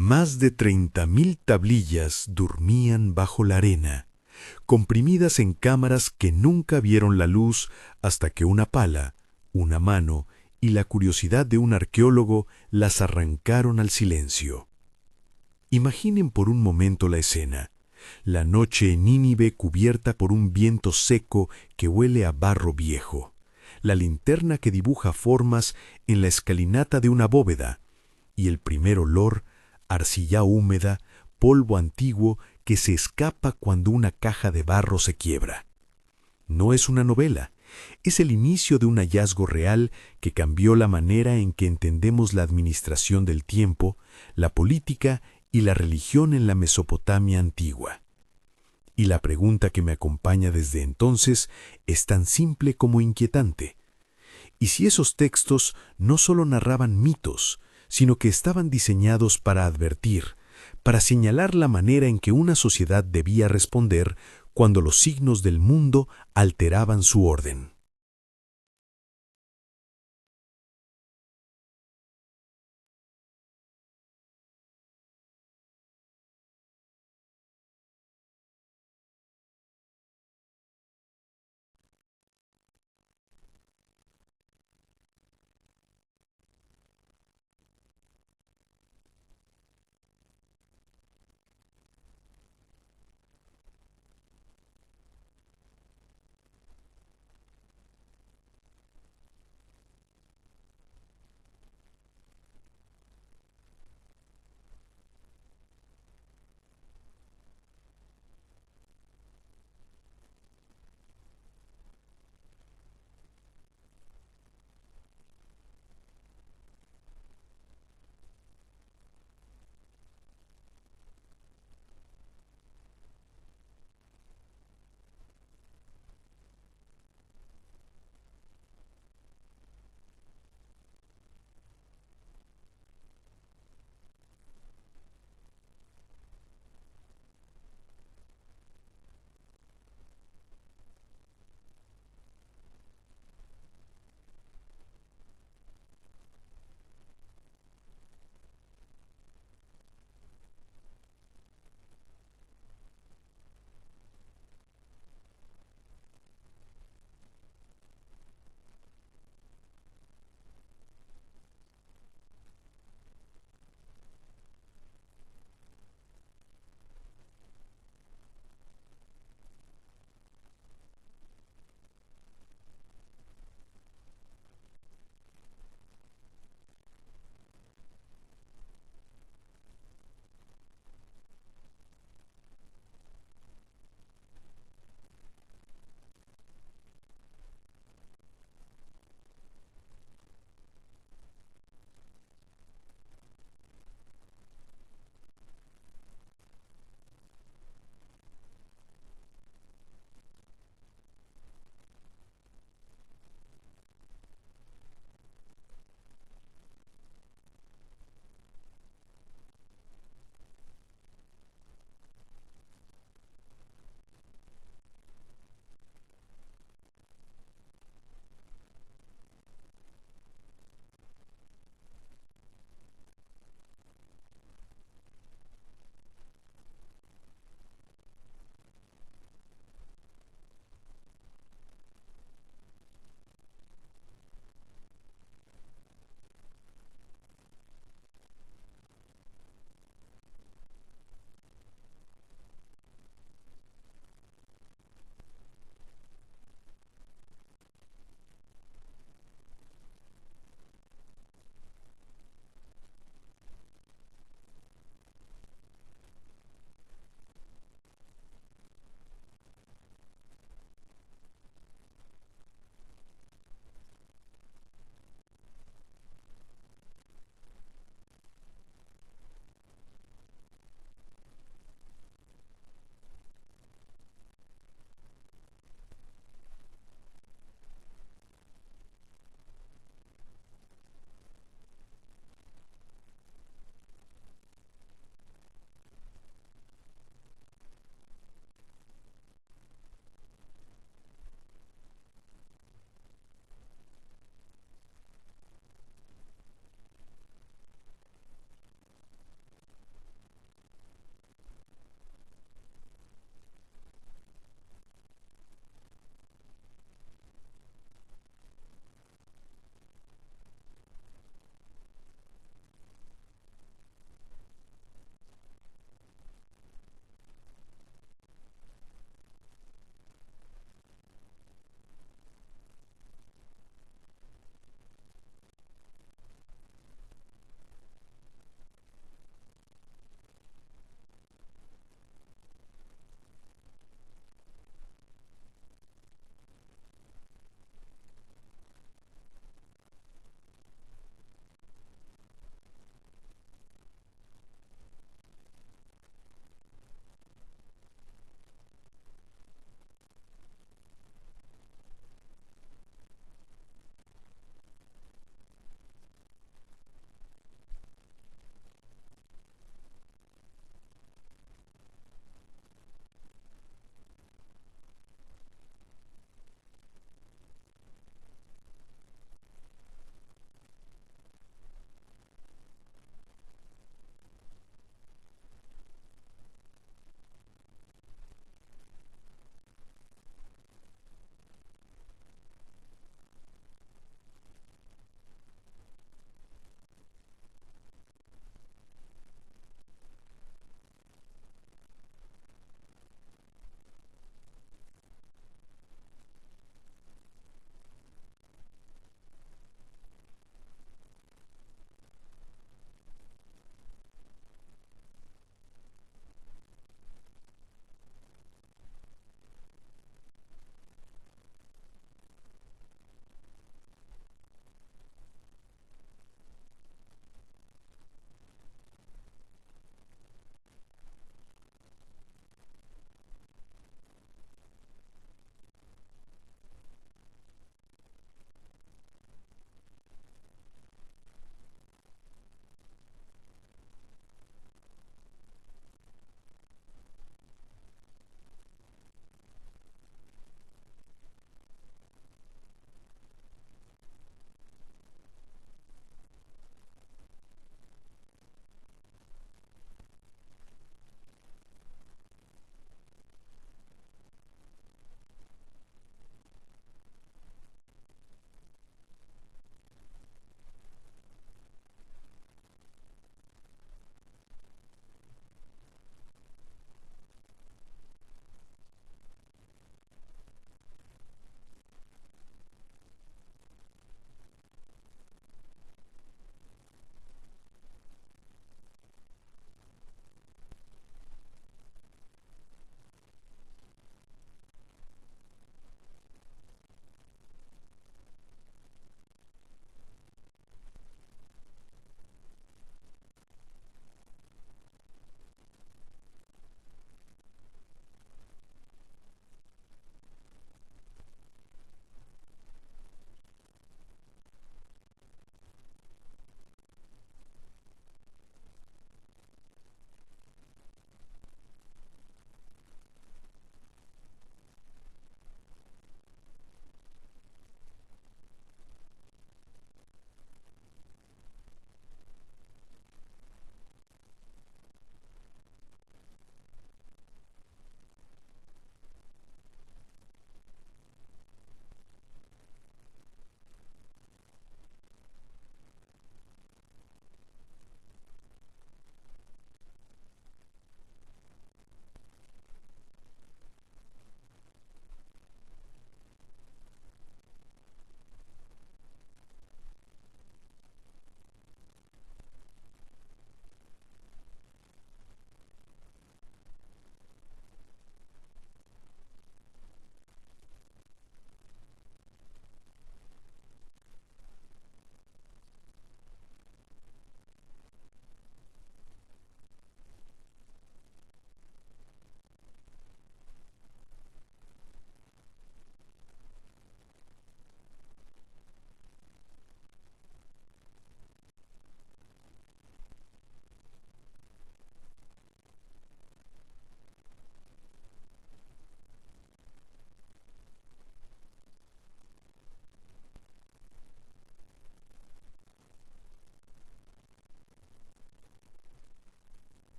Más de 30.000 tablillas durmían bajo la arena, comprimidas en cámaras que nunca vieron la luz hasta que una pala, una mano y la curiosidad de un arqueólogo las arrancaron al silencio. Imaginen por un momento la escena. La noche en Nínive cubierta por un viento seco que huele a barro viejo. La linterna que dibuja formas en la escalinata de una bóveda. Y el primer olor, arcilla húmeda, polvo antiguo que se escapa cuando una caja de barro se quiebra. No es una novela, es el inicio de un hallazgo real que cambió la manera en que entendemos la administración del tiempo, la política y la religión en la Mesopotamia antigua. Y la pregunta que me acompaña desde entonces es tan simple como inquietante. ¿Y si esos textos no solo narraban mitos, sino que estaban diseñados para advertir, para señalar la manera en que una sociedad debía responder cuando los signos del mundo alteraban su orden?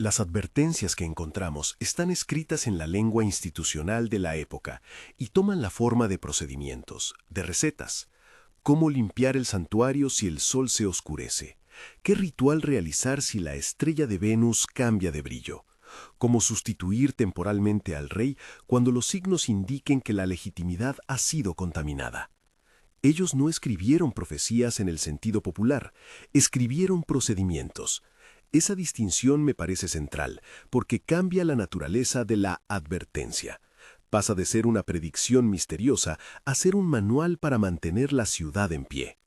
Las advertencias que encontramos están escritas en la lengua institucional de la época y toman la forma de procedimientos, de recetas. ¿Cómo limpiar el santuario si el sol se oscurece? ¿Qué ritual realizar si la estrella de Venus cambia de brillo? ¿Cómo sustituir temporalmente al rey cuando los signos indiquen que la legitimidad ha sido contaminada? Ellos no escribieron profecías en el sentido popular, escribieron procedimientos. Esa distinción me parece central, porque cambia la naturaleza de la advertencia. Pasa de ser una predicción misteriosa a ser un manual para mantener la ciudad en pie.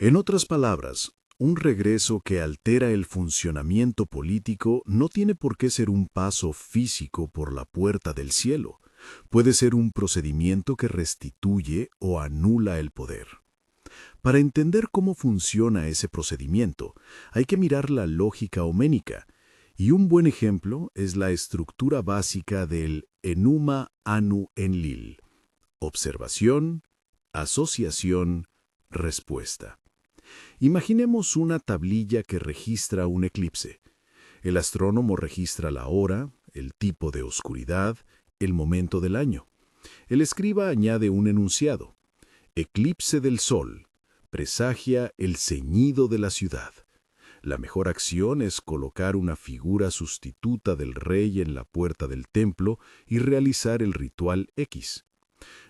En otras palabras, un regreso que altera el funcionamiento político no tiene por qué ser un paso físico por la puerta del cielo. Puede ser un procedimiento que restituye o anula el poder. Para entender cómo funciona ese procedimiento, hay que mirar la lógica homénica, y un buen ejemplo es la estructura básica del Enuma Anu Enlil: observación, asociación, respuesta. Imaginemos una tablilla que registra un eclipse. El astrónomo registra la hora, el tipo de oscuridad, el momento del año. El escriba añade un enunciado: eclipse del sol, presagia el ceñido de la ciudad. La mejor acción es colocar una figura sustituta del rey en la puerta del templo y realizar el ritual X.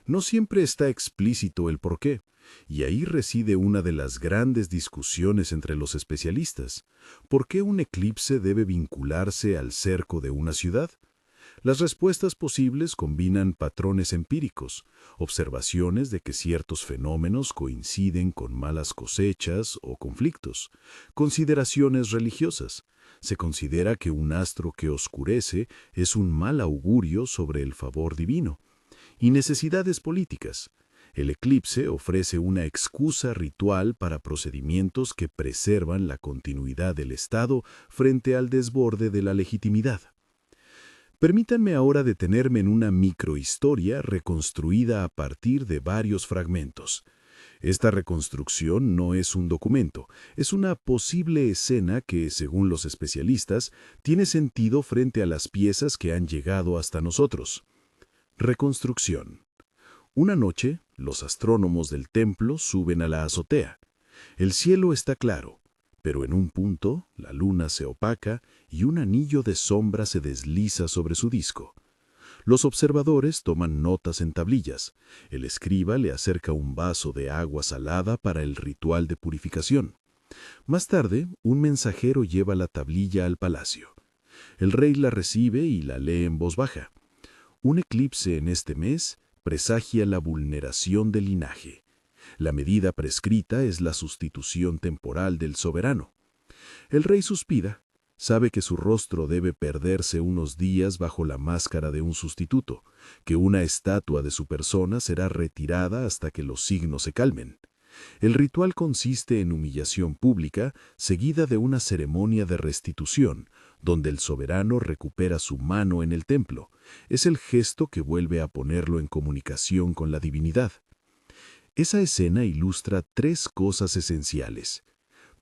No siempre está explícito el porqué, y ahí reside una de las grandes discusiones entre los especialistas. ¿Por qué un eclipse debe vincularse al cerco de una ciudad? Las respuestas posibles combinan patrones empíricos, observaciones de que ciertos fenómenos coinciden con malas cosechas o conflictos, consideraciones religiosas. Se considera que un astro que oscurece es un mal augurio sobre el favor divino. Y necesidades políticas. El eclipse ofrece una excusa ritual para procedimientos que preservan la continuidad del Estado frente al desborde de la legitimidad. Permítanme ahora detenerme en una microhistoria reconstruida a partir de varios fragmentos. Esta reconstrucción no es un documento, es una posible escena que, según los especialistas, tiene sentido frente a las piezas que han llegado hasta nosotros. Reconstrucción. Una noche, los astrónomos del templo suben a la azotea. El cielo está claro, pero en un punto la luna se opaca y un anillo de sombra se desliza sobre su disco. Los observadores toman notas en tablillas. El escriba le acerca un vaso de agua salada para el ritual de purificación. Más tarde, un mensajero lleva la tablilla al palacio. El rey la recibe y la lee en voz baja. Un eclipse en este mes presagia la vulneración del linaje. La medida prescrita es la sustitución temporal del soberano. El rey suspira, sabe que su rostro debe perderse unos días bajo la máscara de un sustituto, que una estatua de su persona será retirada hasta que los signos se calmen. El ritual consiste en humillación pública, seguida de una ceremonia de restitución, donde el soberano recupera su mano en el templo. Es el gesto que vuelve a ponerlo en comunicación con la divinidad. Esa escena ilustra tres cosas esenciales.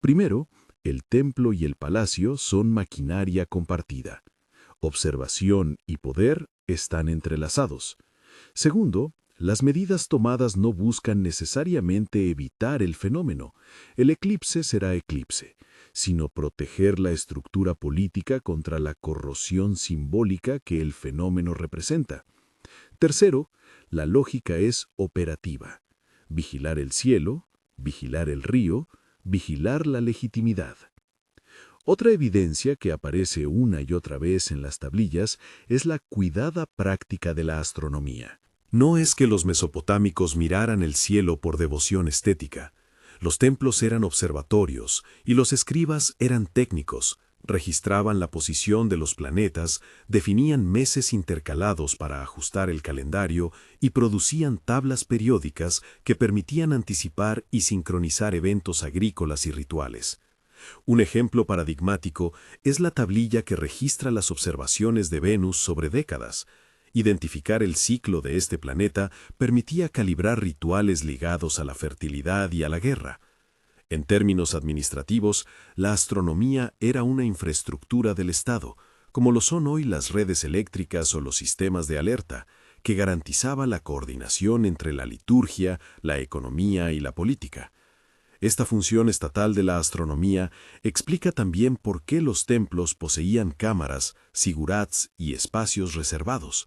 Primero, el templo y el palacio son maquinaria compartida. Observación y poder están entrelazados. Segundo, las medidas tomadas no buscan necesariamente evitar el fenómeno. El eclipse será eclipse, sino proteger la estructura política contra la corrosión simbólica que el fenómeno representa. Tercero, la lógica es operativa. Vigilar el cielo, vigilar el río, vigilar la legitimidad. Otra evidencia que aparece una y otra vez en las tablillas es la cuidada práctica de la astronomía. No es que los mesopotámicos miraran el cielo por devoción estética. Los templos eran observatorios y los escribas eran técnicos. Registraban la posición de los planetas, definían meses intercalados para ajustar el calendario y producían tablas periódicas que permitían anticipar y sincronizar eventos agrícolas y rituales. Un ejemplo paradigmático es la tablilla que registra las observaciones de Venus sobre décadas. Identificar el ciclo de este planeta permitía calibrar rituales ligados a la fertilidad y a la guerra. En términos administrativos, la astronomía era una infraestructura del Estado, como lo son hoy las redes eléctricas o los sistemas de alerta, que garantizaba la coordinación entre la liturgia, la economía y la política. Esta función estatal de la astronomía explica también por qué los templos poseían cámaras, sigurats y espacios reservados.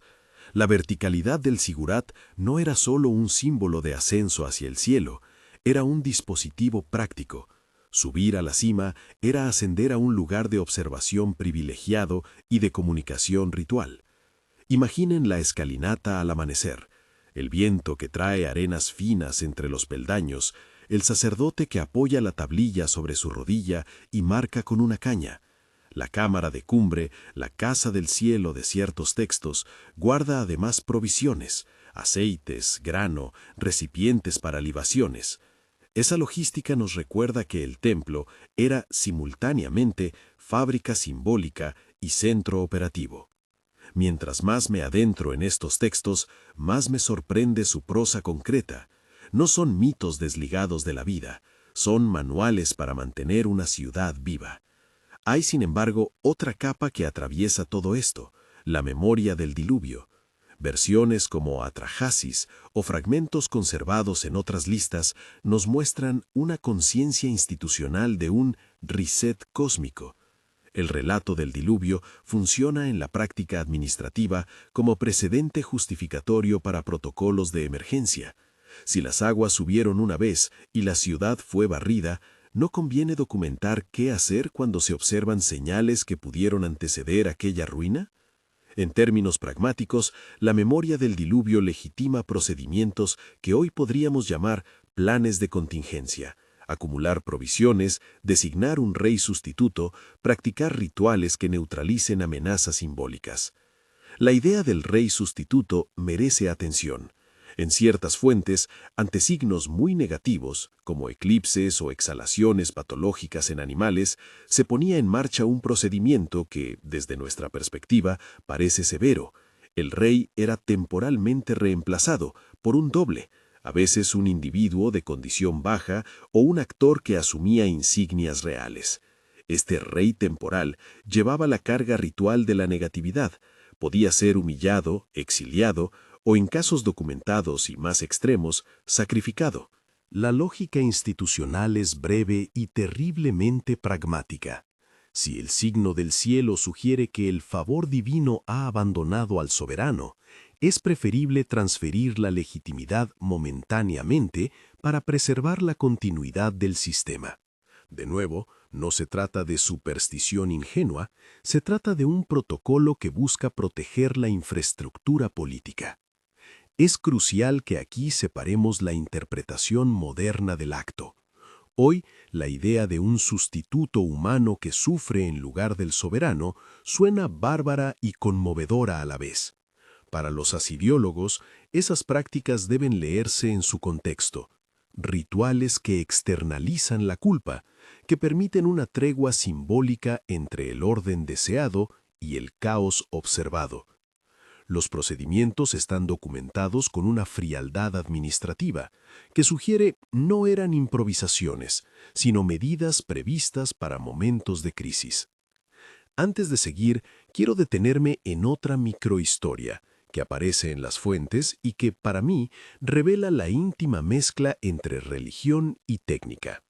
La verticalidad del sigurat no era solo un símbolo de ascenso hacia el cielo, era un dispositivo práctico. Subir a la cima era ascender a un lugar de observación privilegiado y de comunicación ritual. Imaginen la escalinata al amanecer, el viento que trae arenas finas entre los peldaños, el sacerdote que apoya la tablilla sobre su rodilla y marca con una caña. La cámara de cumbre, la casa del cielo de ciertos textos, guarda además provisiones, aceites, grano, recipientes para libaciones. Esa logística nos recuerda que el templo era simultáneamente fábrica simbólica y centro operativo. Mientras más me adentro en estos textos, más me sorprende su prosa concreta. No son mitos desligados de la vida, son manuales para mantener una ciudad viva. Hay, sin embargo, otra capa que atraviesa todo esto, la memoria del diluvio. Versiones como Atrahasis o fragmentos conservados en otras listas nos muestran una conciencia institucional de un reset cósmico. El relato del diluvio funciona en la práctica administrativa como precedente justificatorio para protocolos de emergencia. Si las aguas subieron una vez y la ciudad fue barrida, ¿no conviene documentar qué hacer cuando se observan señales que pudieron anteceder aquella ruina? En términos pragmáticos, la memoria del diluvio legitima procedimientos que hoy podríamos llamar planes de contingencia: acumular provisiones, designar un rey sustituto, practicar rituales que neutralicen amenazas simbólicas. La idea del rey sustituto merece atención. En ciertas fuentes, ante signos muy negativos, como eclipses o exhalaciones patológicas en animales, se ponía en marcha un procedimiento que, desde nuestra perspectiva, parece severo. El rey era temporalmente reemplazado por un doble, a veces un individuo de condición baja o un actor que asumía insignias reales. Este rey temporal llevaba la carga ritual de la negatividad, podía ser humillado, exiliado, o en casos documentados y más extremos, sacrificado. La lógica institucional es breve y terriblemente pragmática. Si el signo del cielo sugiere que el favor divino ha abandonado al soberano, es preferible transferir la legitimidad momentáneamente para preservar la continuidad del sistema. De nuevo, no se trata de superstición ingenua, se trata de un protocolo que busca proteger la infraestructura política. Es crucial que aquí separemos la interpretación moderna del acto. Hoy, la idea de un sustituto humano que sufre en lugar del soberano suena bárbara y conmovedora a la vez. Para los asiriólogos, esas prácticas deben leerse en su contexto. Rituales que externalizan la culpa, que permiten una tregua simbólica entre el orden deseado y el caos observado. Los procedimientos están documentados con una frialdad administrativa, que sugiere no eran improvisaciones, sino medidas previstas para momentos de crisis. Antes de seguir, quiero detenerme en otra microhistoria que aparece en las fuentes y que, para mí, revela la íntima mezcla entre religión y técnica.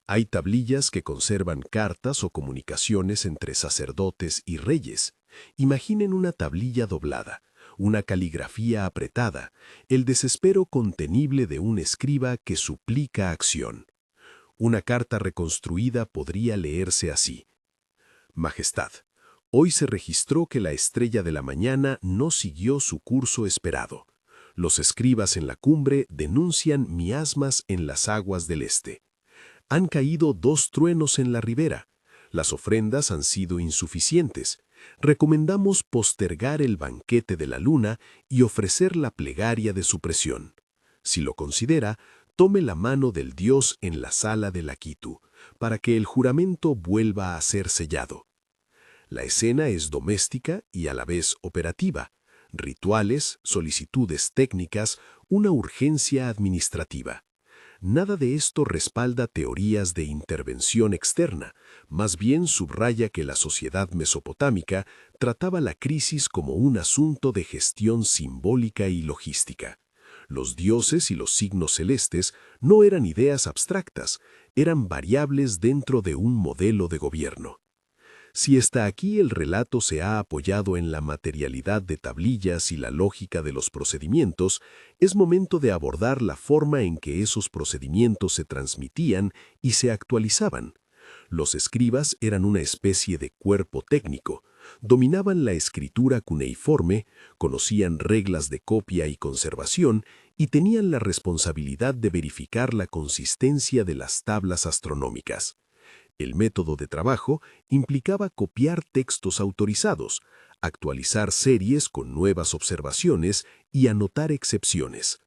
Hay tablillas que conservan cartas o comunicaciones entre sacerdotes y reyes. Imaginen una tablilla doblada, una caligrafía apretada, el desespero contenible de un escriba que suplica acción. Una carta reconstruida podría leerse así: Majestad, hoy se registró que la estrella de la mañana no siguió su curso esperado. Los escribas en la cumbre denuncian miasmas en las aguas del este. Han caído 2 truenos en la ribera. Las ofrendas han sido insuficientes. Recomendamos postergar el banquete de la luna y ofrecer la plegaria de supresión. Si lo considera, tome la mano del dios en la sala de la Kitu, para que el juramento vuelva a ser sellado. La escena es doméstica y a la vez operativa. Rituales, solicitudes técnicas, una urgencia administrativa. Nada de esto respalda teorías de intervención externa, más bien subraya que la sociedad mesopotámica trataba la crisis como un asunto de gestión simbólica y logística. Los dioses y los signos celestes no eran ideas abstractas, eran variables dentro de un modelo de gobierno. Si hasta aquí el relato se ha apoyado en la materialidad de tablillas y la lógica de los procedimientos, es momento de abordar la forma en que esos procedimientos se transmitían y se actualizaban. Los escribas eran una especie de cuerpo técnico, Dominaban la escritura cuneiforme, conocían reglas de copia y conservación y tenían la responsabilidad de verificar la consistencia de las tablas astronómicas. El método de trabajo implicaba copiar textos autorizados, actualizar series con nuevas observaciones y anotar excepciones.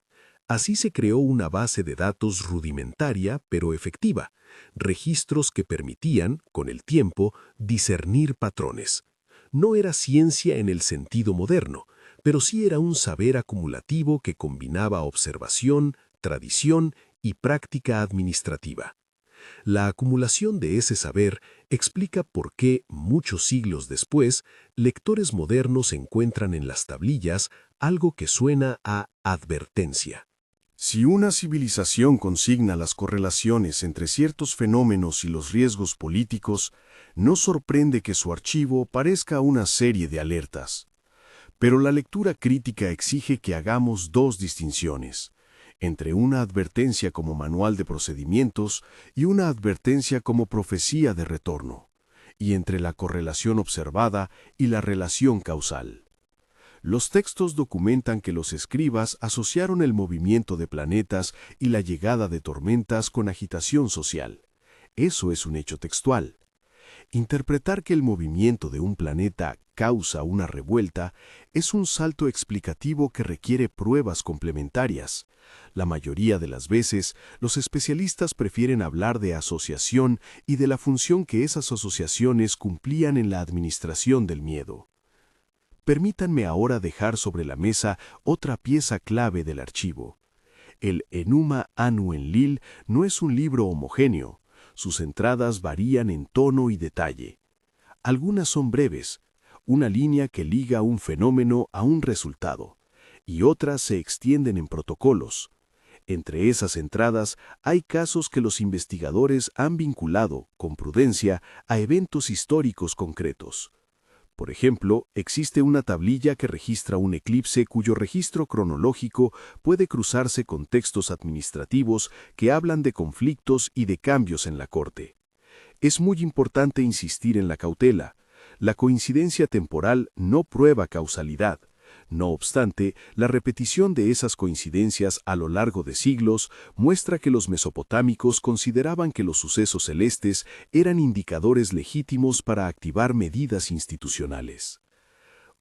Así se creó una base de datos rudimentaria pero efectiva, registros que permitían, con el tiempo, discernir patrones. No era ciencia en el sentido moderno, pero sí era un saber acumulativo que combinaba observación, tradición y práctica administrativa. La acumulación de ese saber explica por qué, muchos siglos después, lectores modernos encuentran en las tablillas algo que suena a advertencia. Si una civilización consigna las correlaciones entre ciertos fenómenos y los riesgos políticos, no sorprende que su archivo parezca una serie de alertas. Pero la lectura crítica exige que hagamos dos distinciones, entre una advertencia como manual de procedimientos y una advertencia como profecía de retorno, y entre la correlación observada y la relación causal. Los textos documentan que los escribas asociaron el movimiento de planetas y la llegada de tormentas con agitación social. Eso es un hecho textual. Interpretar que el movimiento de un planeta causa una revuelta es un salto explicativo que requiere pruebas complementarias. La mayoría de las veces, los especialistas prefieren hablar de asociación y de la función que esas asociaciones cumplían en la administración del miedo. Permítanme ahora dejar sobre la mesa otra pieza clave del archivo. El Enuma Anu Enlil no es un libro homogéneo. Sus entradas varían en tono y detalle. Algunas son breves, una línea que liga un fenómeno a un resultado, y otras se extienden en protocolos. Entre esas entradas hay casos que los investigadores han vinculado, con prudencia, a eventos históricos concretos. Por ejemplo, existe una tablilla que registra un eclipse cuyo registro cronológico puede cruzarse con textos administrativos que hablan de conflictos y de cambios en la corte. Es muy importante insistir en la cautela. La coincidencia temporal no prueba causalidad. No obstante, la repetición de esas coincidencias a lo largo de siglos muestra que los mesopotámicos consideraban que los sucesos celestes eran indicadores legítimos para activar medidas institucionales.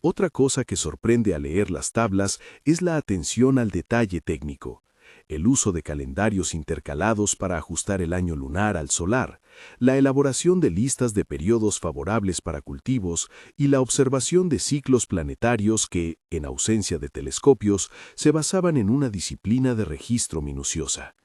Otra cosa que sorprende al leer las tablas es la atención al detalle técnico. El uso de calendarios intercalados para ajustar el año lunar al solar, la elaboración de listas de periodos favorables para cultivos y la observación de ciclos planetarios que, en ausencia de telescopios, se basaban en una disciplina de registro minuciosa.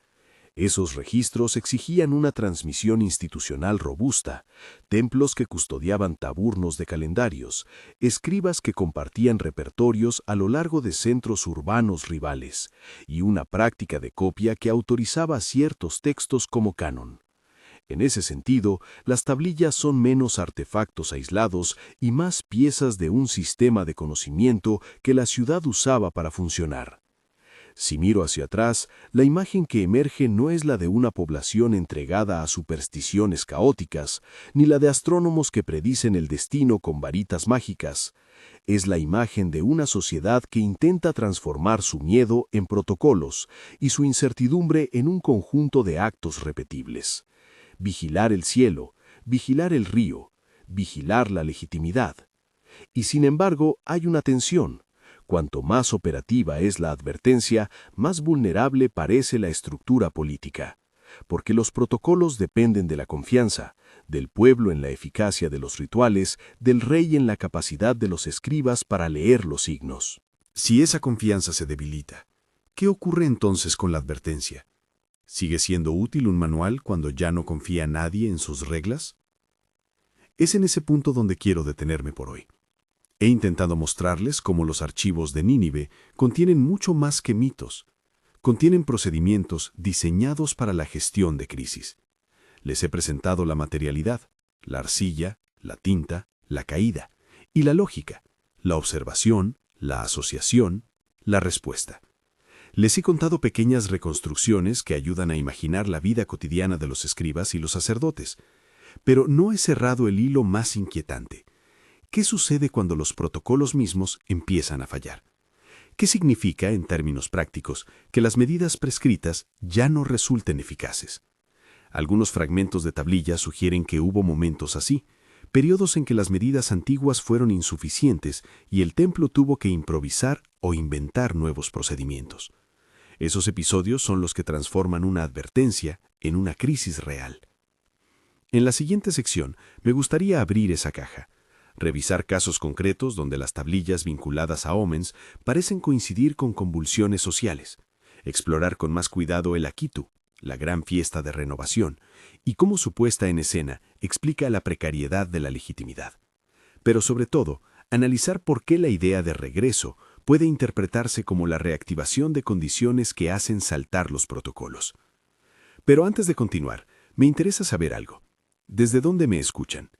Esos registros exigían una transmisión institucional robusta, templos que custodiaban taburnos de calendarios, escribas que compartían repertorios a lo largo de centros urbanos rivales, y una práctica de copia que autorizaba ciertos textos como canon. En ese sentido, las tablillas son menos artefactos aislados y más piezas de un sistema de conocimiento que la ciudad usaba para funcionar. Si miro hacia atrás, la imagen que emerge no es la de una población entregada a supersticiones caóticas, ni la de astrónomos que predicen el destino con varitas mágicas. Es la imagen de una sociedad que intenta transformar su miedo en protocolos y su incertidumbre en un conjunto de actos repetibles. Vigilar el cielo, vigilar el río, vigilar la legitimidad. Y sin embargo, hay una tensión. Cuanto más operativa es la advertencia, más vulnerable parece la estructura política, porque los protocolos dependen de la confianza, del pueblo en la eficacia de los rituales, del rey en la capacidad de los escribas para leer los signos. Si esa confianza se debilita, ¿qué ocurre entonces con la advertencia? ¿Sigue siendo útil un manual cuando ya no confía nadie en sus reglas? Es en ese punto donde quiero detenerme por hoy. He intentado mostrarles cómo los archivos de Nínive contienen mucho más que mitos. Contienen procedimientos diseñados para la gestión de crisis. Les he presentado la materialidad, la arcilla, la tinta, la caída, y la lógica, la observación, la asociación, la respuesta. Les he contado pequeñas reconstrucciones que ayudan a imaginar la vida cotidiana de los escribas y los sacerdotes, pero no he cerrado el hilo más inquietante. ¿qué sucede cuando los protocolos mismos empiezan a fallar? ¿Qué significa, en términos prácticos, que las medidas prescritas ya no resulten eficaces? Algunos fragmentos de tablillas sugieren que hubo momentos así, periodos en que las medidas antiguas fueron insuficientes y el templo tuvo que improvisar o inventar nuevos procedimientos. Esos episodios son los que transforman una advertencia en una crisis real. En la siguiente sección me gustaría abrir esa caja, revisar casos concretos donde las tablillas vinculadas a omens parecen coincidir con convulsiones sociales, explorar con más cuidado el Akitu, la gran fiesta de renovación, y cómo su puesta en escena explica la precariedad de la legitimidad. Pero sobre todo, analizar por qué la idea de regreso puede interpretarse como la reactivación de condiciones que hacen saltar los protocolos. Pero antes de continuar, me interesa saber algo. ¿Desde dónde me escuchan?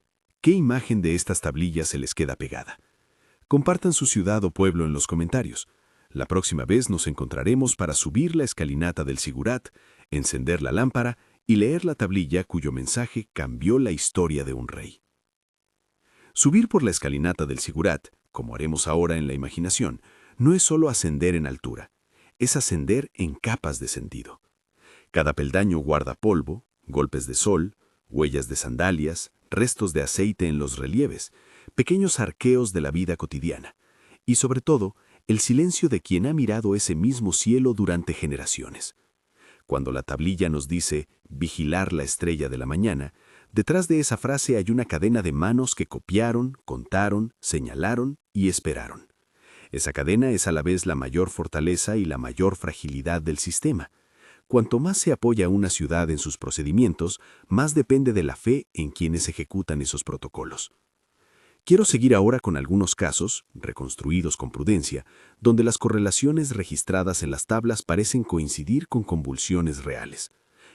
¿Qué imagen de estas tablillas se les queda pegada? Compartan su ciudad o pueblo en los comentarios. La próxima vez nos encontraremos para subir la escalinata del Sigurat, encender la lámpara y leer la tablilla cuyo mensaje cambió la historia de un rey. Subir por la escalinata del Sigurat, como haremos ahora en la imaginación, no es solo ascender en altura, es ascender en capas de sentido. Cada peldaño guarda polvo, golpes de sol, huellas de sandalias, restos de aceite en los relieves, pequeños arqueos de la vida cotidiana, y sobre todo, el silencio de quien ha mirado ese mismo cielo durante generaciones. Cuando la tablilla nos dice «vigilar la estrella de la mañana», detrás de esa frase hay una cadena de manos que copiaron, contaron, señalaron y esperaron. Esa cadena es a la vez la mayor fortaleza y la mayor fragilidad del sistema. Cuanto más se apoya una ciudad en sus procedimientos, más depende de la fe en quienes ejecutan esos protocolos. Quiero seguir ahora con algunos casos, reconstruidos con prudencia, donde las correlaciones registradas en las tablas parecen coincidir con convulsiones reales.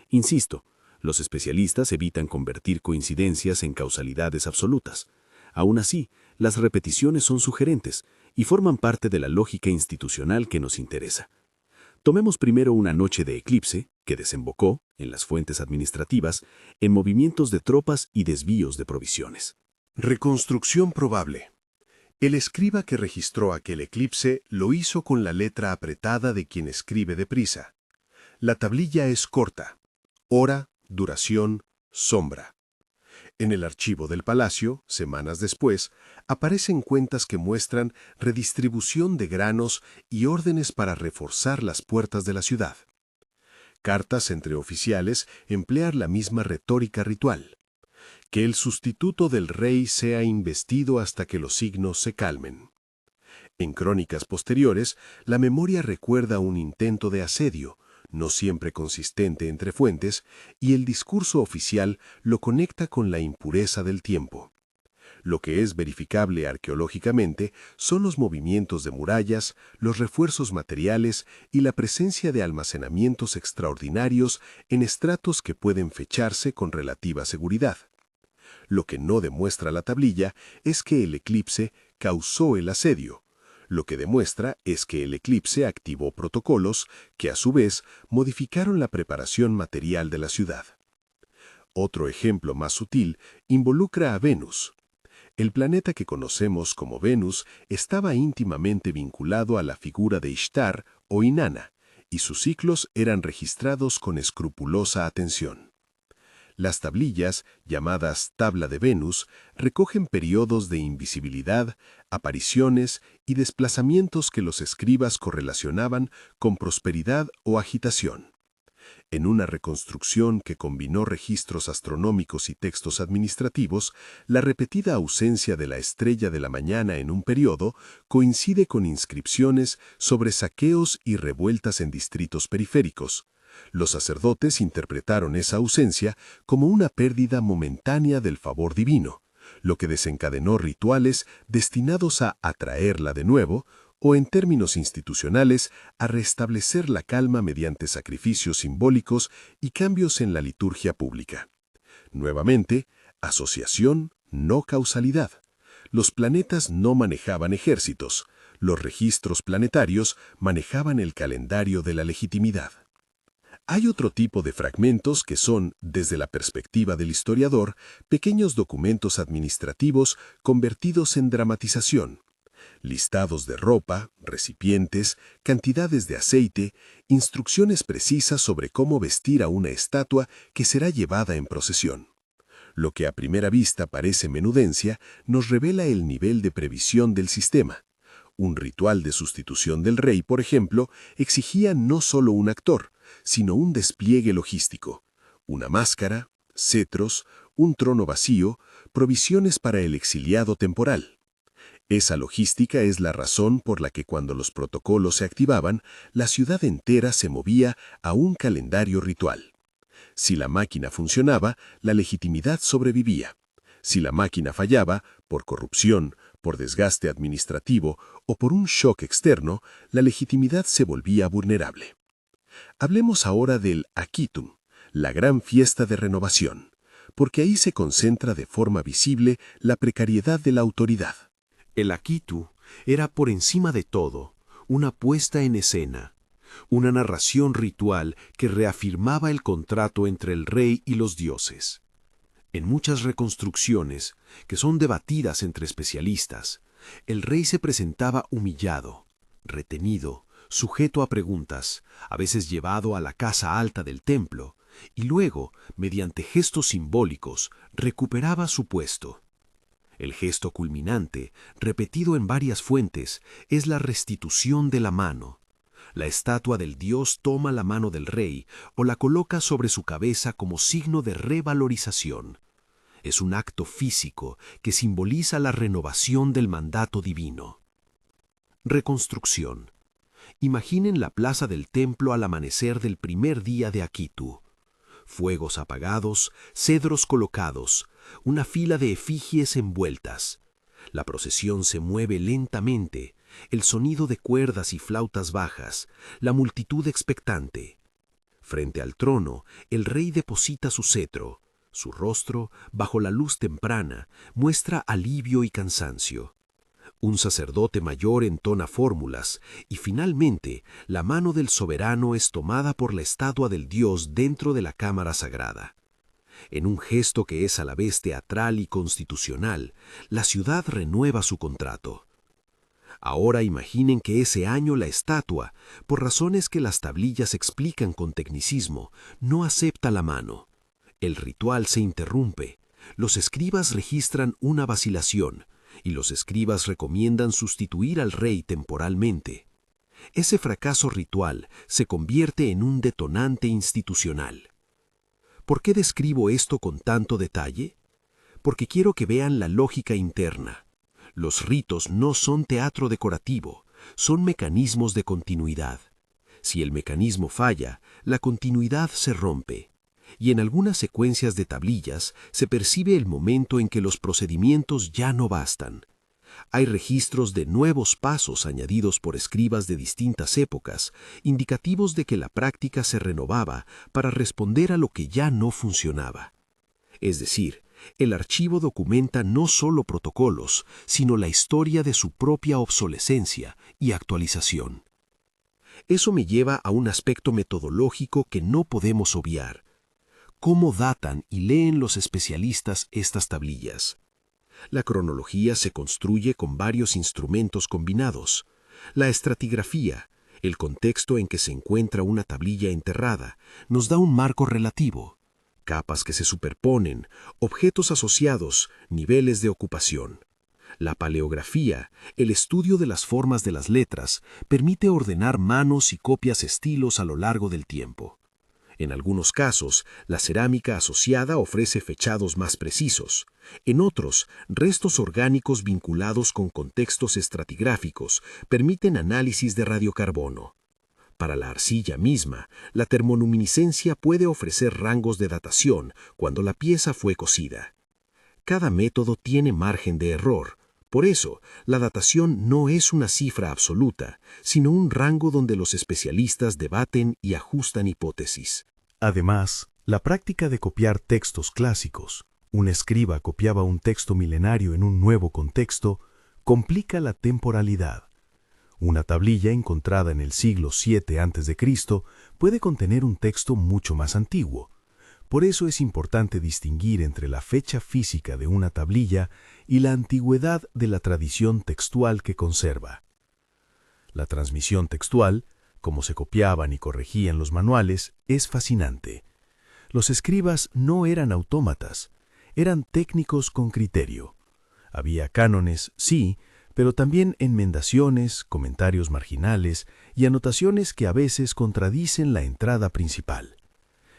Insisto, los especialistas evitan convertir coincidencias en causalidades absolutas. Aún así, las repeticiones son sugerentes y forman parte de la lógica institucional que nos interesa. Tomemos primero una noche de eclipse que desembocó, en las fuentes administrativas, en movimientos de tropas y desvíos de provisiones. Reconstrucción probable. El escriba que registró aquel eclipse lo hizo con la letra apretada de quien escribe deprisa. La tablilla es corta. Hora, duración, sombra. En el archivo del palacio, semanas después, aparecen cuentas que muestran redistribución de granos y órdenes para reforzar las puertas de la ciudad. Cartas entre oficiales emplean la misma retórica ritual. Que el sustituto del rey sea investido hasta que los signos se calmen. En crónicas posteriores, la memoria recuerda un intento de asedio, no siempre consistente entre fuentes, y el discurso oficial lo conecta con la impureza del tiempo. Lo que es verificable arqueológicamente son los movimientos de murallas, los refuerzos materiales y la presencia de almacenamientos extraordinarios en estratos que pueden fecharse con relativa seguridad. Lo que no demuestra la tablilla es que el eclipse causó el asedio. Lo que demuestra es que el eclipse activó protocolos que, a su vez, modificaron la preparación material de la ciudad. Otro ejemplo más sutil involucra a Venus. El planeta que conocemos como Venus estaba íntimamente vinculado a la figura de Ishtar o Inanna, y sus ciclos eran registrados con escrupulosa atención. Las tablillas, llamadas Tabla de Venus, recogen periodos de invisibilidad, apariciones y desplazamientos que los escribas correlacionaban con prosperidad o agitación. En una reconstrucción que combinó registros astronómicos y textos administrativos, la repetida ausencia de la estrella de la mañana en un periodo coincide con inscripciones sobre saqueos y revueltas en distritos periféricos. Los sacerdotes interpretaron esa ausencia como una pérdida momentánea del favor divino, lo que desencadenó rituales destinados a atraerla de nuevo o, en términos institucionales, a restablecer la calma mediante sacrificios simbólicos y cambios en la liturgia pública. Nuevamente, asociación, no causalidad. Los planetas no manejaban ejércitos, los registros planetarios manejaban el calendario de la legitimidad. Hay otro tipo de fragmentos que son, desde la perspectiva del historiador, pequeños documentos administrativos convertidos en dramatización. Listados de ropa, recipientes, cantidades de aceite, instrucciones precisas sobre cómo vestir a una estatua que será llevada en procesión. Lo que a primera vista parece menudencia nos revela el nivel de previsión del sistema. Un ritual de sustitución del rey, por ejemplo, exigía no solo un actor, sino un despliegue logístico, una máscara, cetros, un trono vacío, provisiones para el exiliado temporal. Esa logística es la razón por la que cuando los protocolos se activaban, la ciudad entera se movía a un calendario ritual. Si la máquina funcionaba, la legitimidad sobrevivía. Si la máquina fallaba, por corrupción, por desgaste administrativo o por un shock externo, la legitimidad se volvía vulnerable. Hablemos ahora del Akitu, la gran fiesta de renovación, porque ahí se concentra de forma visible la precariedad de la autoridad. El Akitu era por encima de todo una puesta en escena, una narración ritual que reafirmaba el contrato entre el rey y los dioses. En muchas reconstrucciones, que son debatidas entre especialistas, el rey se presentaba humillado, retenido, sujeto a preguntas, a veces llevado a la casa alta del templo, y luego, mediante gestos simbólicos, recuperaba su puesto. El gesto culminante, repetido en varias fuentes, es la restitución de la mano. La estatua del dios toma la mano del rey o la coloca sobre su cabeza como signo de revalorización. Es un acto físico que simboliza la renovación del mandato divino. Reconstrucción. Imaginen la plaza del templo al amanecer del primer día de Akitu. Fuegos apagados, cedros colocados, una fila de efigies envueltas. La procesión se mueve lentamente, el sonido de cuerdas y flautas bajas, la multitud expectante. Frente al trono, el rey deposita su cetro. Su rostro, bajo la luz temprana, muestra alivio y cansancio. Un sacerdote mayor entona fórmulas y finalmente la mano del soberano es tomada por la estatua del dios dentro de la cámara sagrada. En un gesto que es a la vez teatral y constitucional, la ciudad renueva su contrato. Ahora imaginen que ese año la estatua, por razones que las tablillas explican con tecnicismo, no acepta la mano. El ritual se interrumpe, los escribas registran una vacilación, y los escribas recomiendan sustituir al rey temporalmente. Ese fracaso ritual se convierte en un detonante institucional. ¿Por qué describo esto con tanto detalle? Porque quiero que vean la lógica interna. Los ritos no son teatro decorativo, son mecanismos de continuidad. Si el mecanismo falla, la continuidad se rompe. Y en algunas secuencias de tablillas se percibe el momento en que los procedimientos ya no bastan. Hay registros de nuevos pasos añadidos por escribas de distintas épocas, indicativos de que la práctica se renovaba para responder a lo que ya no funcionaba. Es decir, el archivo documenta no solo protocolos, sino la historia de su propia obsolescencia y actualización. Eso me lleva a un aspecto metodológico que no podemos obviar. ¿Cómo datan y leen los especialistas estas tablillas? La cronología se construye con varios instrumentos combinados. La estratigrafía, el contexto en que se encuentra una tablilla enterrada, nos da un marco relativo. Capas que se superponen, objetos asociados, niveles de ocupación. La paleografía, el estudio de las formas de las letras, permite ordenar manos y copias estilos a lo largo del tiempo. En algunos casos, la cerámica asociada ofrece fechados más precisos. En otros, restos orgánicos vinculados con contextos estratigráficos permiten análisis de radiocarbono. Para la arcilla misma, la termoluminiscencia puede ofrecer rangos de datación cuando la pieza fue cocida. Cada método tiene margen de error. Por eso, la datación no es una cifra absoluta, sino un rango donde los especialistas debaten y ajustan hipótesis. Además, la práctica de copiar textos clásicos, un escriba copiaba un texto milenario en un nuevo contexto, complica la temporalidad. Una tablilla encontrada en el siglo VII a.C. puede contener un texto mucho más antiguo. Por eso es importante distinguir entre la fecha física de una tablilla y la antigüedad de la tradición textual que conserva. La transmisión textual, como se copiaban y corregían los manuales, es fascinante. Los escribas no eran autómatas, eran técnicos con criterio. Había cánones, sí, pero también enmendaciones, comentarios marginales y anotaciones que a veces contradicen la entrada principal.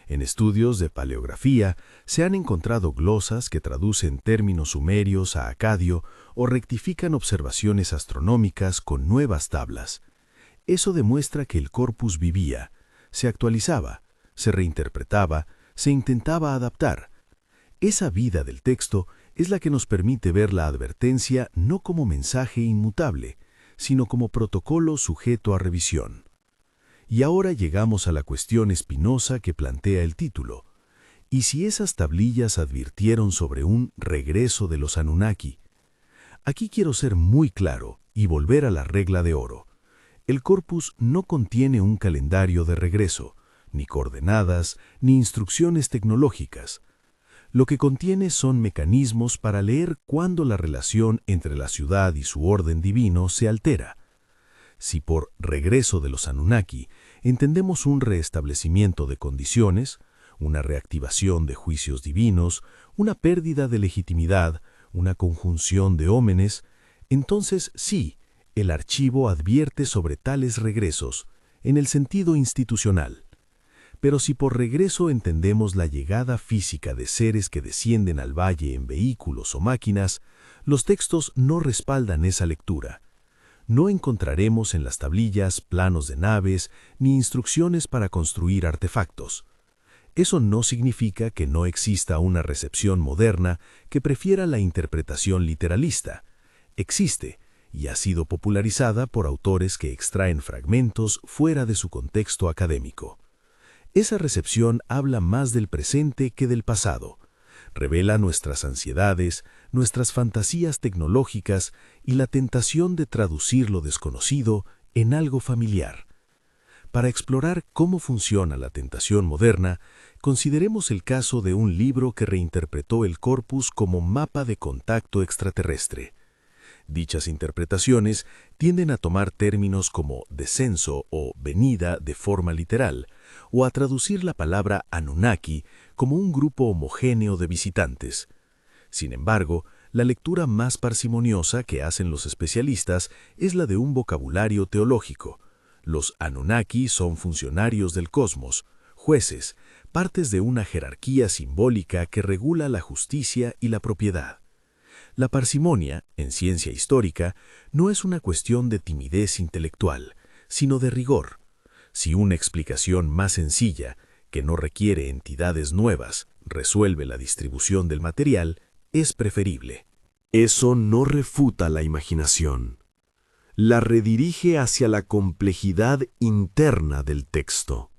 En estudios de paleografía se han encontrado glosas que traducen términos sumerios a acadio o rectifican observaciones astronómicas con nuevas tablas. Eso demuestra que el corpus vivía, se actualizaba, se reinterpretaba, se intentaba adaptar. Esa vida del texto es la que nos permite ver la advertencia no como mensaje inmutable, sino como protocolo sujeto a revisión. Y ahora llegamos a la cuestión espinosa que plantea el título. ¿Y si esas tablillas advirtieron sobre un regreso de los Anunnaki? Aquí quiero ser muy claro y volver a la regla de oro. El corpus no contiene un calendario de regreso, ni coordenadas, ni instrucciones tecnológicas. Lo que contiene son mecanismos para leer cuándo la relación entre la ciudad y su orden divino se altera. Si por regreso de los Anunnaki entendemos un restablecimiento de condiciones, una reactivación de juicios divinos, una pérdida de legitimidad, una conjunción de ómenes, entonces sí, el archivo advierte sobre tales regresos, en el sentido institucional. Pero si por regreso entendemos la llegada física de seres que descienden al valle en vehículos o máquinas, los textos no respaldan esa lectura. No encontraremos en las tablillas planos de naves ni instrucciones para construir artefactos. Eso no significa que no exista una recepción moderna que prefiera la interpretación literalista. Existe, y ha sido popularizada por autores que extraen fragmentos fuera de su contexto académico. Esa recepción habla más del presente que del pasado. Revela nuestras ansiedades, nuestras fantasías tecnológicas y la tentación de traducir lo desconocido en algo familiar. Para explorar cómo funciona la tentación moderna, consideremos el caso de un libro que reinterpretó el corpus como mapa de contacto extraterrestre. Dichas interpretaciones tienden a tomar términos como descenso o venida de forma literal, o a traducir la palabra Anunnaki como un grupo homogéneo de visitantes. Sin embargo, la lectura más parsimoniosa que hacen los especialistas es la de un vocabulario teológico. Los Anunnaki son funcionarios del cosmos, jueces, partes de una jerarquía simbólica que regula la justicia y la propiedad. La parsimonia, en ciencia histórica, no es una cuestión de timidez intelectual, sino de rigor. Si una explicación más sencilla, que no requiere entidades nuevas, resuelve la distribución del material, es preferible. Eso no refuta la imaginación. La redirige hacia la complejidad interna del texto.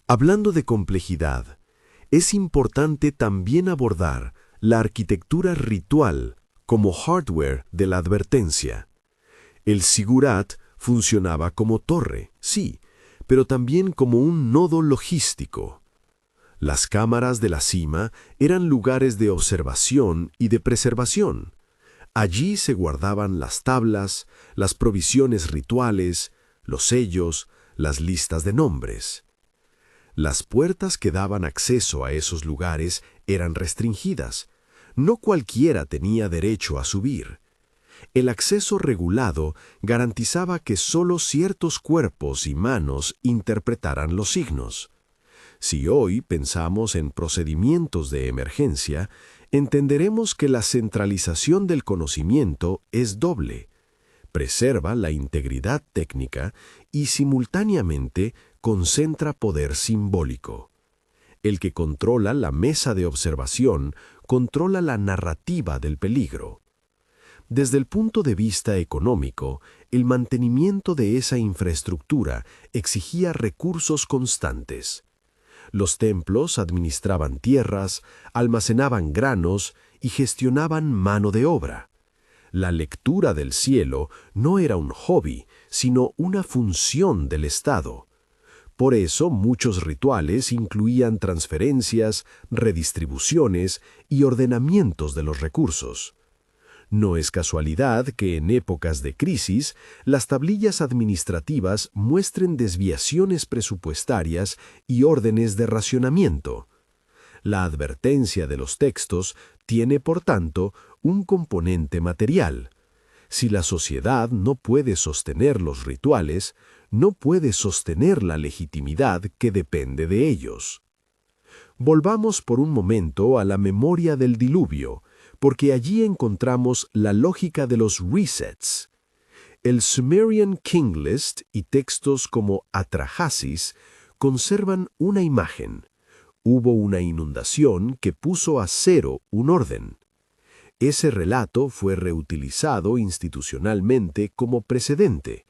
Hablando de complejidad, es importante también abordar la arquitectura ritual como hardware de la advertencia. El sigurat funcionaba como torre, sí, pero también como un nodo logístico. Las cámaras de la cima eran lugares de observación y de preservación. Allí se guardaban las tablas, las provisiones rituales, los sellos, las listas de nombres. Las puertas que daban acceso a esos lugares eran restringidas. No cualquiera tenía derecho a subir. El acceso regulado garantizaba que solo ciertos cuerpos y manos interpretaran los signos. Si hoy pensamos en procedimientos de emergencia, entenderemos que la centralización del conocimiento es doble. Preserva la integridad técnica y simultáneamente concentra poder simbólico. El que controla la mesa de observación controla la narrativa del peligro. Desde el punto de vista económico, el mantenimiento de esa infraestructura exigía recursos constantes. Los templos administraban tierras, almacenaban granos y gestionaban mano de obra. La lectura del cielo no era un hobby, sino una función del Estado. Por eso muchos rituales incluían transferencias, redistribuciones y ordenamientos de los recursos. No es casualidad que en épocas de crisis las tablillas administrativas muestren desviaciones presupuestarias y órdenes de racionamiento. La advertencia de los textos tiene, por tanto, un componente material. Si la sociedad no puede sostener los rituales, no puede sostener la legitimidad que depende de ellos. Volvamos por un momento a la memoria del diluvio, porque allí encontramos la lógica de los resets. El Sumerian King List y textos como Atrahasis conservan una imagen. Hubo una inundación que puso a cero un orden. Ese relato fue reutilizado institucionalmente como precedente.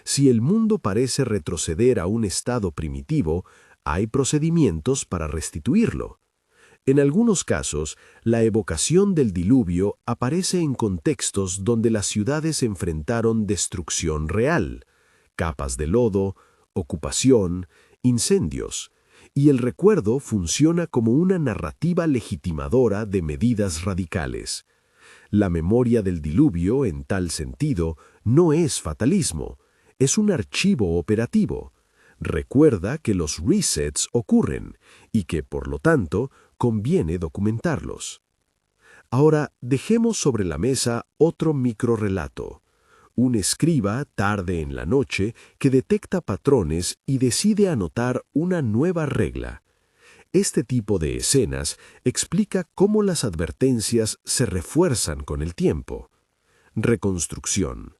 Si el mundo parece retroceder a un estado primitivo, hay procedimientos para restituirlo. En algunos casos, la evocación del diluvio aparece en contextos donde las ciudades enfrentaron destrucción real, capas de lodo, ocupación, incendios, y el recuerdo funciona como una narrativa legitimadora de medidas radicales. La memoria del diluvio, en tal sentido, no es fatalismo, es un archivo operativo. Recuerda que los resets ocurren y que, por lo tanto, conviene documentarlos. Ahora, dejemos sobre la mesa otro microrrelato. Un escriba, tarde en la noche, que detecta patrones y decide anotar una nueva regla. Este tipo de escenas explica cómo las advertencias se refuerzan con el tiempo. Reconstrucción.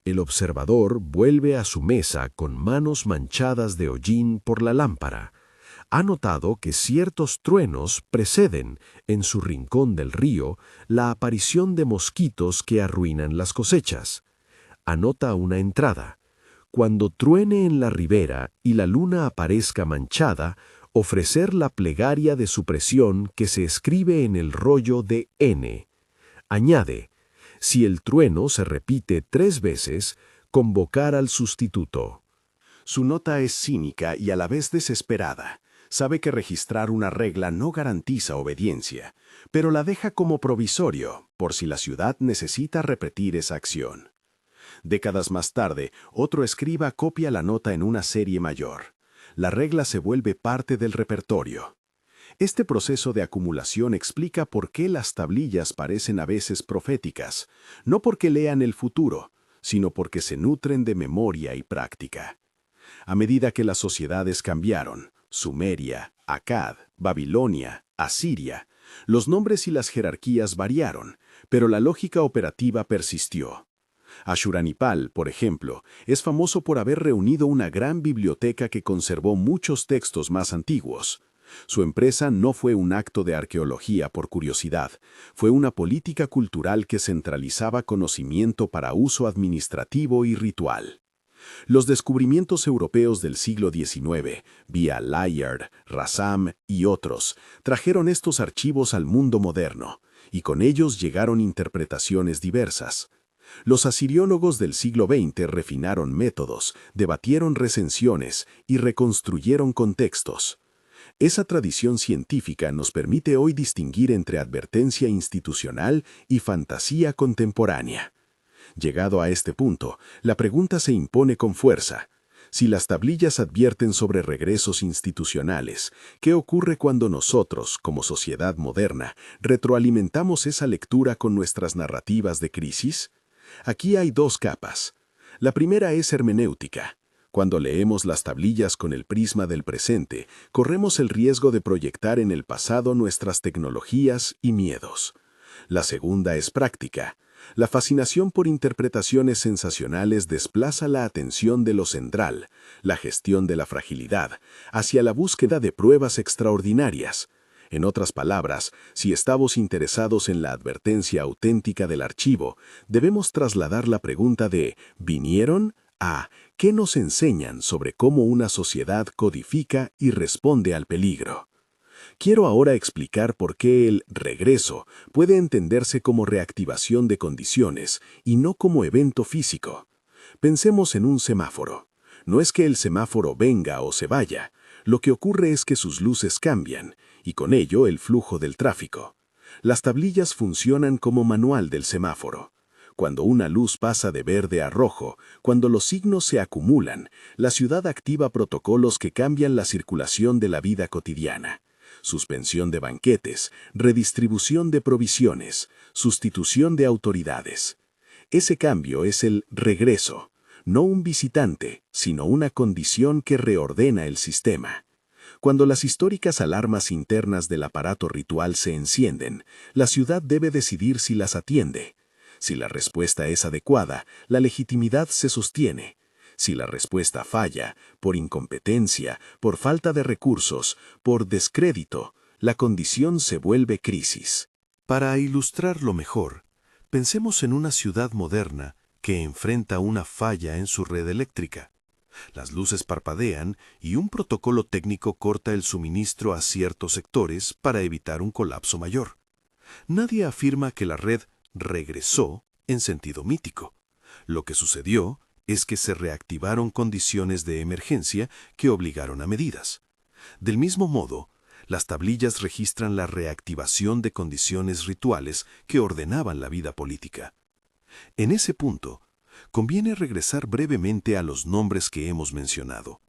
El observador vuelve a su mesa con manos manchadas de hollín por la lámpara. Ha notado que ciertos truenos preceden, en su rincón del río, la aparición de mosquitos que arruinan las cosechas. Anota una entrada. Cuando truene en la ribera y la luna aparezca manchada, ofrecer la plegaria de supresión que se escribe en el rollo de N. Añade, si el trueno se repite 3 veces, convocar al sustituto. Su nota es cínica y a la vez desesperada. Sabe que registrar una regla no garantiza obediencia, pero la deja como provisorio, por si la ciudad necesita repetir esa acción. Décadas más tarde, otro escriba copia la nota en una serie mayor. La regla se vuelve parte del repertorio. Este proceso de acumulación explica por qué las tablillas parecen a veces proféticas, no porque lean el futuro, sino porque se nutren de memoria y práctica. A medida que las sociedades cambiaron, Sumeria, Akkad, Babilonia, Asiria, los nombres y las jerarquías variaron, pero la lógica operativa persistió. Ashurbanipal, por ejemplo, es famoso por haber reunido una gran biblioteca que conservó muchos textos más antiguos. Su empresa no fue un acto de arqueología por curiosidad, fue una política cultural que centralizaba conocimiento para uso administrativo y ritual. Los descubrimientos europeos del siglo XIX, vía Layard, Rassam y otros, trajeron estos archivos al mundo moderno, y con ellos llegaron interpretaciones diversas. Los asiriólogos del siglo XX refinaron métodos, debatieron recensiones y reconstruyeron contextos. Esa tradición científica nos permite hoy distinguir entre advertencia institucional y fantasía contemporánea. Llegado a este punto, la pregunta se impone con fuerza. Si las tablillas advierten sobre regresos institucionales, ¿qué ocurre cuando nosotros, como sociedad moderna, retroalimentamos esa lectura con nuestras narrativas de crisis? Aquí hay 2 capas. La primera es hermenéutica. Cuando leemos las tablillas con el prisma del presente, corremos el riesgo de proyectar en el pasado nuestras tecnologías y miedos. La segunda es práctica. La fascinación por interpretaciones sensacionales desplaza la atención de lo central, la gestión de la fragilidad, hacia la búsqueda de pruebas extraordinarias. En otras palabras, si estamos interesados en la advertencia auténtica del archivo, debemos trasladar la pregunta de ¿vinieron? A ¿qué nos enseñan sobre cómo una sociedad codifica y responde al peligro? Quiero ahora explicar por qué el regreso puede entenderse como reactivación de condiciones y no como evento físico. Pensemos en un semáforo. No es que el semáforo venga o se vaya, lo que ocurre es que sus luces cambian, y con ello el flujo del tráfico. Las tablillas funcionan como manual del semáforo. Cuando una luz pasa de verde a rojo, cuando los signos se acumulan, la ciudad activa protocolos que cambian la circulación de la vida cotidiana. Suspensión de banquetes, redistribución de provisiones, sustitución de autoridades. Ese cambio es el regreso, no un visitante, sino una condición que reordena el sistema. Cuando las históricas alarmas internas del aparato ritual se encienden, la ciudad debe decidir si las atiende. Si la respuesta es adecuada, la legitimidad se sostiene. Si la respuesta falla, por incompetencia, por falta de recursos, por descrédito, la condición se vuelve crisis. Para ilustrarlo mejor, pensemos en una ciudad moderna que enfrenta una falla en su red eléctrica. Las luces parpadean y un protocolo técnico corta el suministro a ciertos sectores para evitar un colapso mayor. Nadie afirma que la red regresó en sentido mítico. Lo que sucedió es que se reactivaron condiciones de emergencia que obligaron a medidas. Del mismo modo, las tablillas registran la reactivación de condiciones rituales que ordenaban la vida política. En ese punto, conviene regresar brevemente a los nombres que hemos mencionado: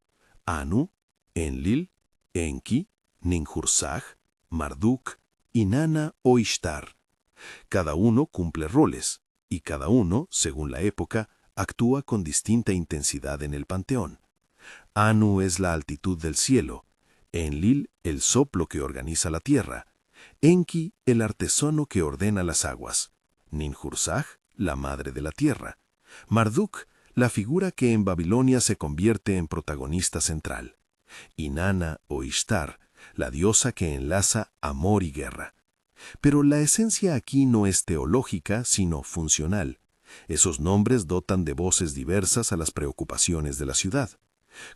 Anu, Enlil, Enki, Ninhursag, Marduk, Inanna o Ishtar. Cada uno cumple roles, y cada uno, según la época, actúa con distinta intensidad en el panteón. Anu es la altitud del cielo, Enlil el soplo que organiza la tierra, Enki el artesano que ordena las aguas, Ninhursag la madre de la tierra, Marduk la figura que en Babilonia se convierte en protagonista central, Inanna o Ishtar la diosa que enlaza amor y guerra. Pero la esencia aquí no es teológica, sino funcional. Esos nombres dotan de voces diversas a las preocupaciones de la ciudad.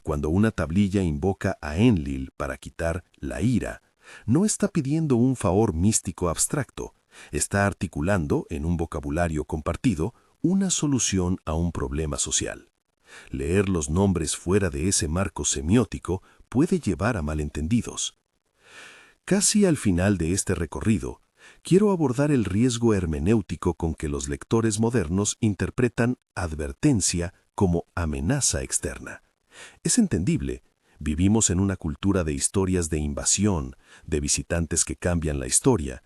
Cuando una tablilla invoca a Enlil para quitar la ira, no está pidiendo un favor místico abstracto, está articulando, en un vocabulario compartido, una solución a un problema social. Leer los nombres fuera de ese marco semiótico puede llevar a malentendidos. Casi al final de este recorrido, quiero abordar el riesgo hermenéutico con que los lectores modernos interpretan advertencia como amenaza externa. Es entendible, vivimos en una cultura de historias de invasión, de visitantes que cambian la historia,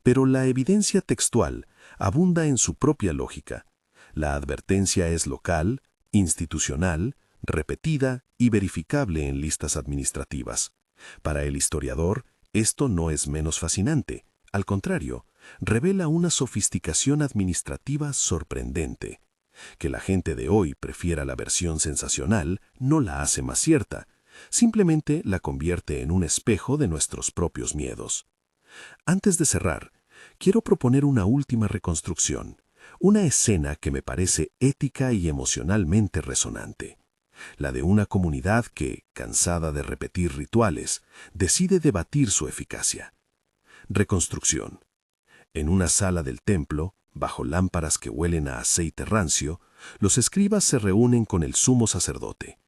pero la evidencia textual abunda en su propia lógica. La advertencia es local, institucional, repetida y verificable en listas administrativas. Para el historiador, esto no es menos fascinante. Al contrario, revela una sofisticación administrativa sorprendente. Que la gente de hoy prefiera la versión sensacional no la hace más cierta, simplemente la convierte en un espejo de nuestros propios miedos. Antes de cerrar, quiero proponer una última reconstrucción, una escena que me parece ética y emocionalmente resonante. La de una comunidad que, cansada de repetir rituales, decide debatir su eficacia. Reconstrucción. En una sala del templo, bajo lámparas que huelen a aceite rancio, los escribas se reúnen con el sumo sacerdote.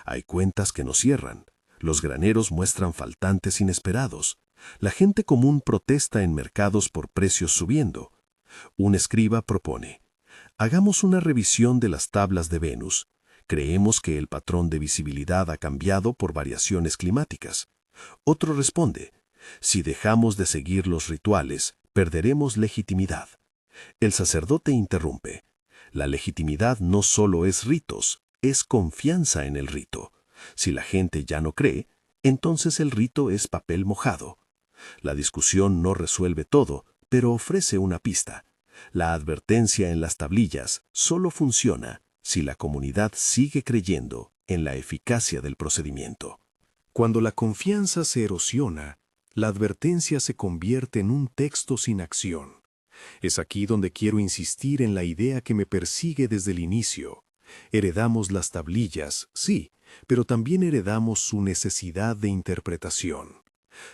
Hay cuentas que no cierran, los graneros muestran faltantes inesperados, la gente común protesta en mercados por precios subiendo. Un escriba propone: hagamos una revisión de las tablas de Venus. Creemos que el patrón de visibilidad ha cambiado por variaciones climáticas. Otro responde: si dejamos de seguir los rituales, perderemos legitimidad. El sacerdote interrumpe: la legitimidad no solo es ritos, es confianza en el rito. Si la gente ya no cree, entonces el rito es papel mojado. La discusión no resuelve todo, pero ofrece una pista. La advertencia en las tablillas solo funciona si la comunidad sigue creyendo en la eficacia del procedimiento. Cuando la confianza se erosiona, la advertencia se convierte en un texto sin acción. Es aquí donde quiero insistir en la idea que me persigue desde el inicio. Heredamos las tablillas, sí, pero también heredamos su necesidad de interpretación.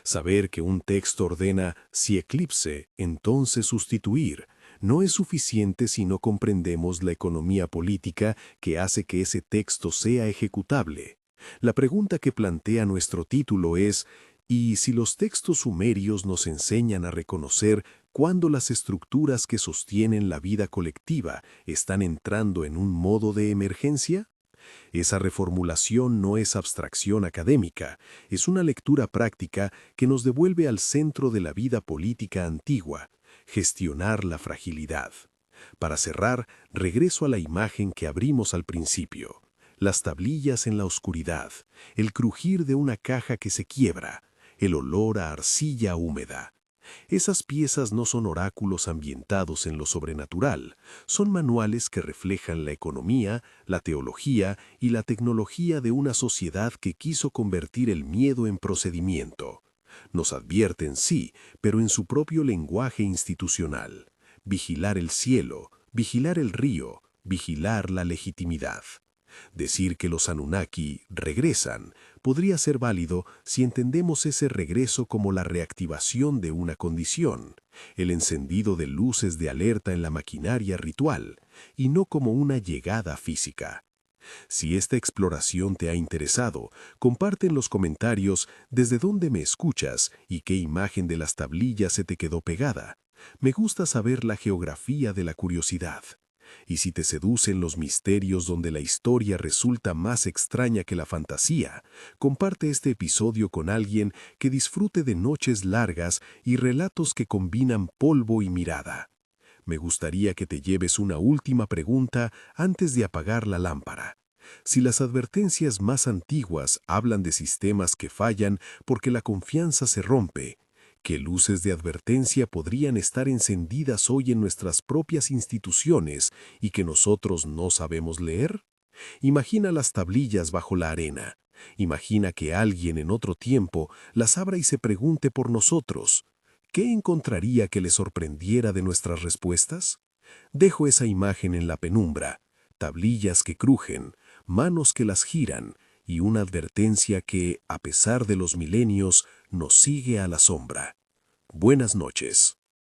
Saber que un texto ordena si eclipse, entonces sustituir, no es suficiente si no comprendemos la economía política que hace que ese texto sea ejecutable. La pregunta que plantea nuestro título es: ¿y si los textos sumerios nos enseñan a reconocer cuándo las estructuras que sostienen la vida colectiva están entrando en un modo de emergencia? Esa reformulación no es abstracción académica, es una lectura práctica que nos devuelve al centro de la vida política antigua: gestionar la fragilidad. Para cerrar, regreso a la imagen que abrimos al principio: las tablillas en la oscuridad, el crujir de una caja que se quiebra, el olor a arcilla húmeda. Esas piezas no son oráculos ambientados en lo sobrenatural, son manuales que reflejan la economía, la teología y la tecnología de una sociedad que quiso convertir el miedo en procedimiento. Nos advierten, sí, pero en su propio lenguaje institucional: vigilar el cielo, vigilar el río, vigilar la legitimidad. Decir que los Anunnaki regresan podría ser válido si entendemos ese regreso como la reactivación de una condición, el encendido de luces de alerta en la maquinaria ritual, y no como una llegada física. Si esta exploración te ha interesado, comparte en los comentarios desde dónde me escuchas y qué imagen de las tablillas se te quedó pegada. Me gusta saber la geografía de la curiosidad. Y si te seducen los misterios donde la historia resulta más extraña que la fantasía, comparte este episodio con alguien que disfrute de noches largas y relatos que combinan polvo y mirada. Me gustaría que te lleves una última pregunta antes de apagar la lámpara. Si las advertencias más antiguas hablan de sistemas que fallan porque la confianza se rompe, ¿qué luces de advertencia podrían estar encendidas hoy en nuestras propias instituciones y que nosotros no sabemos leer? Imagina las tablillas bajo la arena. Imagina que alguien en otro tiempo las abra y se pregunte por nosotros: ¿qué encontraría que le sorprendiera de nuestras respuestas? Dejo esa imagen en la penumbra: tablillas que crujen, manos que las giran y una advertencia que, a pesar de los milenios, nos sigue a la sombra. Buenas noches.